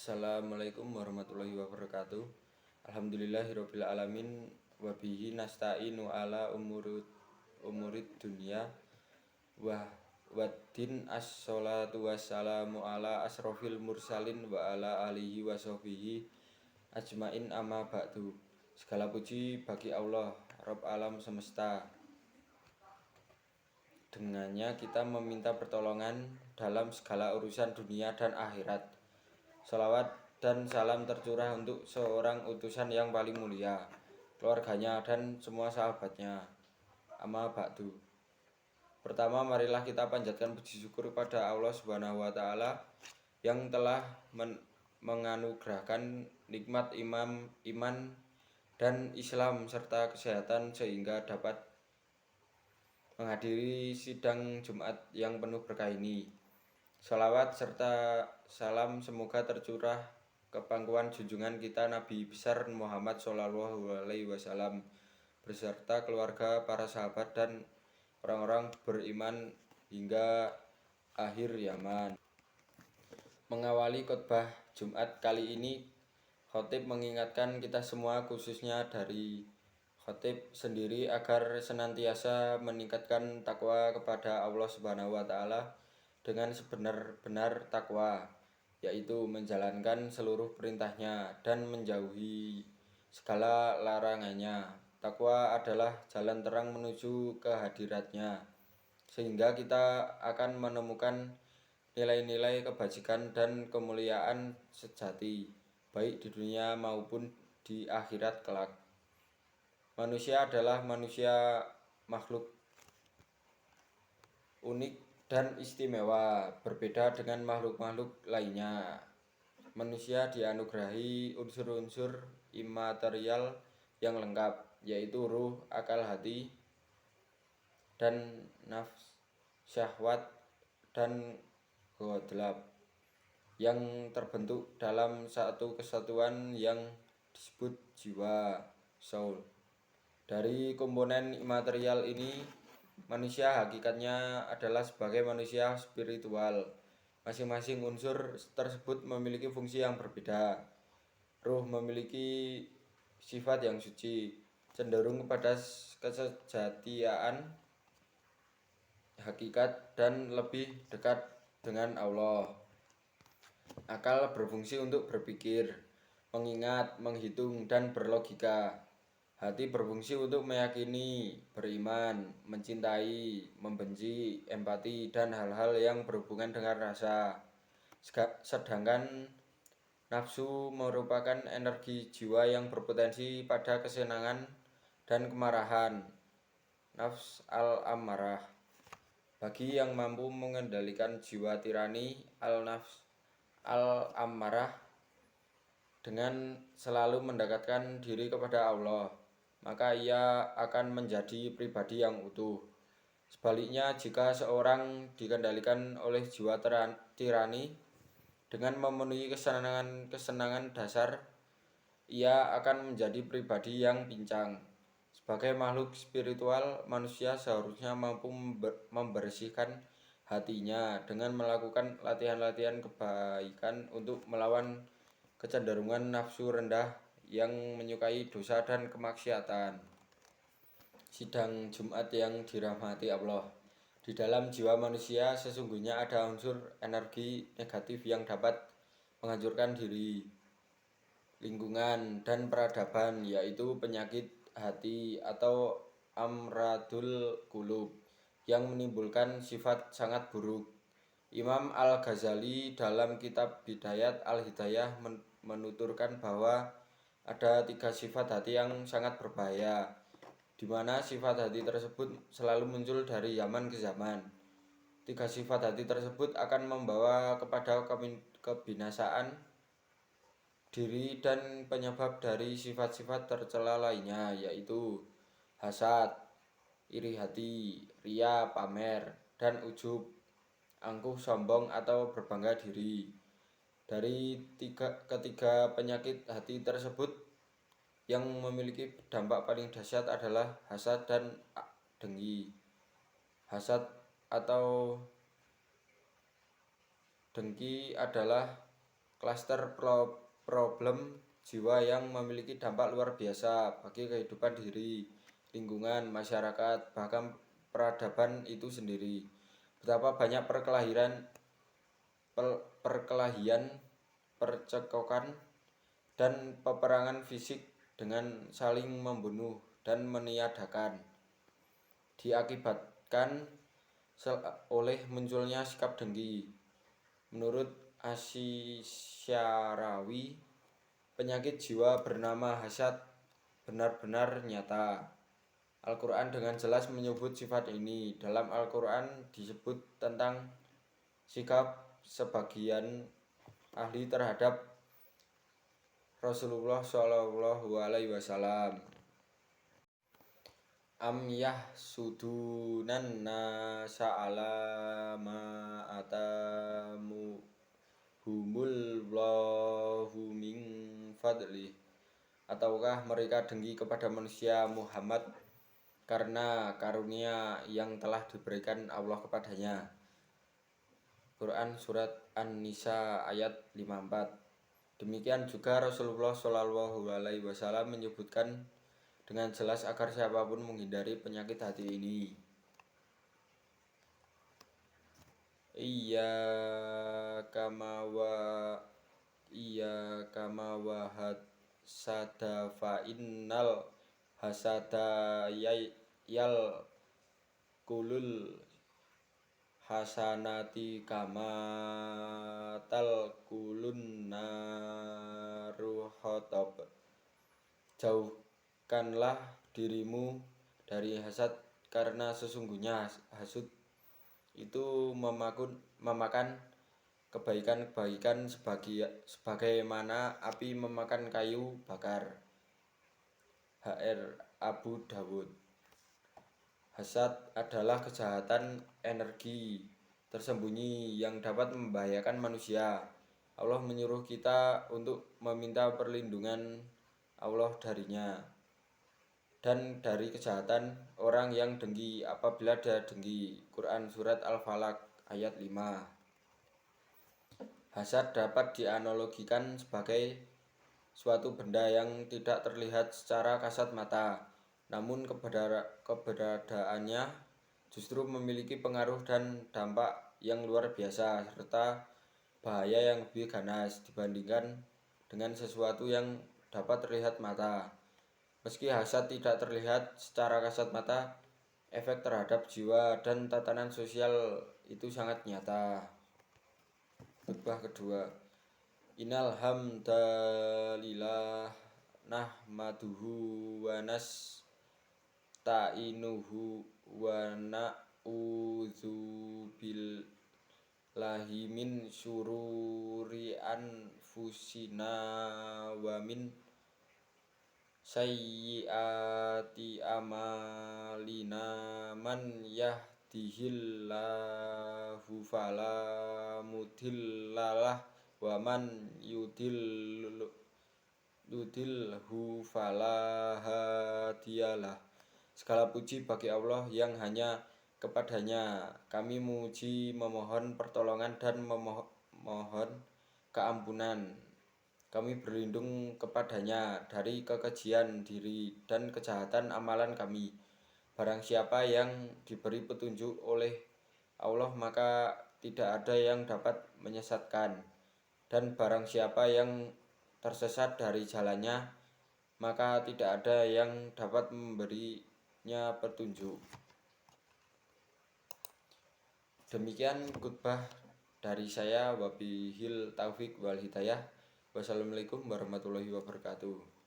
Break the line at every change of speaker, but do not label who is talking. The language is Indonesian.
Assalamualaikum warahmatullahi wabarakatuh. Alhamdulillahirabbil alamin wa bihi nasta'inu ala umurid dunya wa waddin. Assalatu wassalamu ala asrofil mursalin wa ala alihi wa sahbihi ajmain, amma ba'du. Segala puji bagi Allah, Rabb alam semesta. Dengannya kita meminta pertolongan dalam segala urusan dunia dan akhirat. Salawat dan salam tercurah untuk seorang utusan yang paling mulia, keluarganya dan semua sahabatnya. Amma ba'du. Pertama, marilah kita panjatkan puji syukur kepada Allah Subhanahu wa taala yang telah menganugerahkan nikmat iman dan Islam serta kesehatan sehingga dapat menghadiri sidang Jumat yang penuh berkah ini. Salawat serta salam semoga tercurah ke pangkuan junjungan kita Nabi besar Muhammad SAW beserta keluarga, para sahabat dan orang-orang beriman hingga akhir zaman. Mengawali khotbah Jumat kali ini, khotib mengingatkan kita semua, khususnya dari khotib sendiri, agar senantiasa meningkatkan takwa kepada Allah Subhanahu wa taala dengan sebenar-benar takwa, yaitu menjalankan seluruh perintahnya dan menjauhi segala larangannya. Takwa adalah jalan terang menuju kehadiratnya, sehingga kita akan menemukan nilai-nilai kebajikan dan kemuliaan sejati, baik di dunia maupun di akhirat kelak. Manusia adalah makhluk unik dan istimewa, berbeda dengan makhluk-makhluk lainnya. Manusia dianugerahi unsur-unsur imaterial yang lengkap, yaitu ruh, akal, hati, dan nafs, syahwat, dan ghadab, yang terbentuk dalam satu kesatuan yang disebut jiwa, soul. Dari komponen imaterial ini, manusia hakikatnya adalah sebagai manusia spiritual. Masing-masing unsur tersebut memiliki fungsi yang berbeda. Ruh memiliki sifat yang suci, cenderung kepada kesejatian, hakikat, dan lebih dekat dengan Allah. Akal berfungsi untuk berpikir, mengingat, menghitung, dan berlogika. Hati berfungsi untuk meyakini, beriman, mencintai, membenci, empati, dan hal-hal yang berhubungan dengan rasa. Sedangkan nafsu merupakan energi jiwa yang berpotensi pada kesenangan dan kemarahan, nafs al-ammarah. Bagi yang mampu mengendalikan jiwa tirani al-nafs al-ammarah dengan selalu mendekatkan diri kepada Allah, maka ia akan menjadi pribadi yang utuh. Sebaliknya, jika seorang dikendalikan oleh jiwa tirani dengan memenuhi kesenangan dasar, ia akan menjadi pribadi yang pincang. Sebagai makhluk spiritual, manusia seharusnya mampu membersihkan hatinya dengan melakukan latihan-latihan kebaikan untuk melawan kecenderungan nafsu rendah yang menyukai dosa dan kemaksiatan. Sidang Jumat yang dirahmati Allah. Di dalam jiwa manusia sesungguhnya ada unsur energi negatif yang dapat menghancurkan diri, lingkungan, dan peradaban, yaitu penyakit hati atau amradul qulub, yang menimbulkan sifat sangat buruk. Imam Al-Ghazali dalam kitab Bidayat Al-Hidayah menuturkan bahwa ada 3 sifat hati yang sangat berbahaya, di mana sifat hati tersebut selalu muncul dari zaman ke zaman. 3 sifat hati tersebut akan membawa kepada kebinasaan diri dan penyebab dari sifat-sifat tercela lainnya, yaitu hasad, iri hati, ria, pamer, dan ujub, angkuh, sombong, atau berbangga diri. Dari ketiga penyakit hati tersebut, yang memiliki dampak paling dahsyat adalah hasad dan dengki. Hasad atau dengki adalah klaster problem jiwa yang memiliki dampak luar biasa bagi kehidupan diri, lingkungan, masyarakat, bahkan peradaban itu sendiri. Betapa banyak perkelahian, percekokan, dan peperangan fisik dengan saling membunuh dan meniadakan diakibatkan oleh munculnya sikap dengki. Menurut Asy-Syarawi, penyakit jiwa bernama hasad benar-benar nyata. Al-Quran dengan jelas menyebut sifat ini. Dalam Al-Quran disebut tentang sikap sebagian ahli terhadap Rasulullah SAW. Am yahsudunan nasa ala ma atamu humullahu min fadli. Ataukah mereka dengki kepada manusia Muhammad karena karunia yang telah diberikan Allah kepadanya. Quran Surat An-Nisa ayat 54. Demikian juga Rasulullah SAW menyebutkan dengan jelas agar siapapun menghindari penyakit hati ini. Iyyaka wa hasada fa innal hasada yal kulul hasanati kamatal kulun naru khotob. Jauhkanlah dirimu dari hasad, karena sesungguhnya hasud itu memakan kebaikan-kebaikan sebagaimana api memakan kayu bakar. HR Abu Dawud. Hasad adalah kejahatan energi tersembunyi yang dapat membahayakan manusia. Allah menyuruh kita untuk meminta perlindungan Allah darinya dan dari kejahatan orang yang dengki apabila dia dengki. Quran Surat Al-Falaq ayat 5. Hasad dapat dianalogikan sebagai suatu benda yang tidak terlihat secara kasat mata, namun keberadaannya justru memiliki pengaruh dan dampak yang luar biasa serta bahaya yang lebih ganas dibandingkan dengan sesuatu yang dapat terlihat mata. Meski hasad tidak terlihat secara kasat mata, efek terhadap jiwa dan tatanan sosial itu sangat nyata. Khutbah kedua. Innal hamdalillah nahmaduhu wa nasta'inuhu wa na'udzu billahi min syururi anfusina wa min sayyiati amalina. Man yahdihillahu fala mudhillalah wa man yudhilhu fala hadiyalah. Segala puji bagi Allah yang hanya kepadanya kami memohon pertolongan dan memohon keampunan. Kami berlindung kepadanya dari kekejian diri dan kejahatan amalan kami. Barang siapa yang diberi petunjuk oleh Allah, maka tidak ada yang dapat menyesatkan. Dan barang siapa yang tersesat dari jalannya, maka tidak ada yang dapat memberinya petunjuk. Demikian khutbah dari saya. Wabihil taufik wal hidayah. Wassalamualaikum warahmatullahi wabarakatuh.